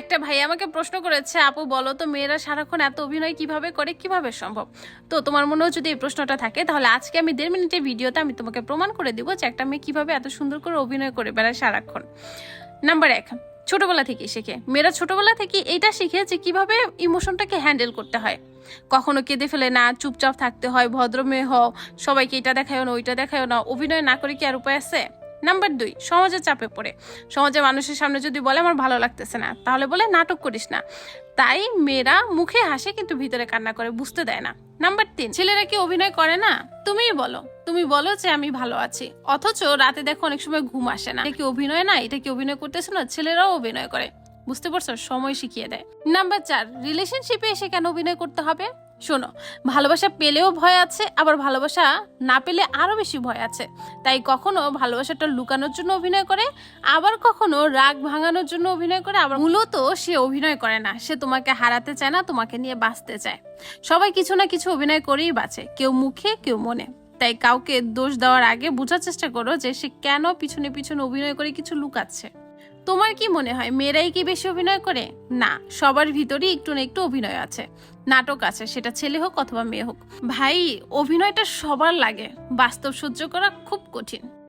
একটা ভাই আমাকে প্রশ্ন করেছে, আপু বলো তো মেয়েরা সারাক্ষণ এত অভিনয় কিভাবে করে, কিভাবে সম্ভব? তো তোমার মনেও যদি এই প্রশ্নটা থাকে, তাহলে আজকে আমি 1.5 মিনিটের ভিডিওতে আমি তোমাকে প্রমাণ করে দিব যে একটা মেয়ে কিভাবে এত সুন্দর করে অভিনয় করে বেড়ায় সারাক্ষণ। নাম্বার 1, ছোটবেলা থেকে শেখে। মেয়েরা ছোটবেলা থেকে এটা শিখে যে কিভাবে ইমোশনটাকে হ্যান্ডেল করতে হয়। কখনো কেঁদে ফেলে না, চুপচাপ থাকতে হয়, ভদ্র মেয়ে হও, সবাইকে এটা দেখায়ও না, ওইটা দেখায়ও না। অভিনয় না করে কি আর উপায় আছে? নাম্বার 2, সমাজের চাপে পড়ে। সমাজে মানুষের সামনে যদি বলে আমার ভালো লাগতেছে না, তাহলে বলে নাটক করিস না। তাই মেয়েরা মুখে হাসে কিন্তু ভিতরে কান্না করে, বুঝতে দেয় না। নাম্বার 3, ছেলেরা কি অভিনয় করে না? তুমি বলো যে আমি ভালো আছি, অথচ রাতে দেখো অনেক সময় ঘুম আসে না। এটা কি অভিনয় না? এটা কি অভিনয় করতেছে না? ছেলেরাও অভিনয় করে, বুঝতে পারছো? সময় শিখিয়ে দেয়। নাম্বার 4, রিলেশনশিপে এসে কেন অভিনয় করতে হবে? শোনো, ভালোবাসা পেলেও ভয় আছে, আবার ভালোবাসা না পেলে আরো বেশি ভয় আছে। তাই কখনো ভালোবাসাটা লুকানোর জন্য অভিনয় করে, আবার কখনো রাগ ভাঙানোর জন্য অভিনয় করে। আবার মূলত সে অভিনয় করে না, সে তোমাকে হারাতে চায় না, তোমাকে নিয়ে বাঁচতে চায়। সবাই কিছু না কিছু অভিনয় করেই বাঁচে, কেউ মুখে কেউ মনে। তাই কাউকে দোষ দেওয়ার আগে বোঝার চেষ্টা করো যে সে কেন পিছনে পিছনে অভিনয় করে কিছু লুকাচ্ছে। তোমার কি মনে হয় মেয়েরাই কি বেশি অভিনয় করে? না, সবার ভিতরেই একটু না একটু অভিনয় আছে, নাটক আছে, সেটা ছেলে হোক অথবা মেয়ে হোক। ভাই, অভিনয়টা সবার লাগে, বাস্তব সহ্য করা খুব কঠিন।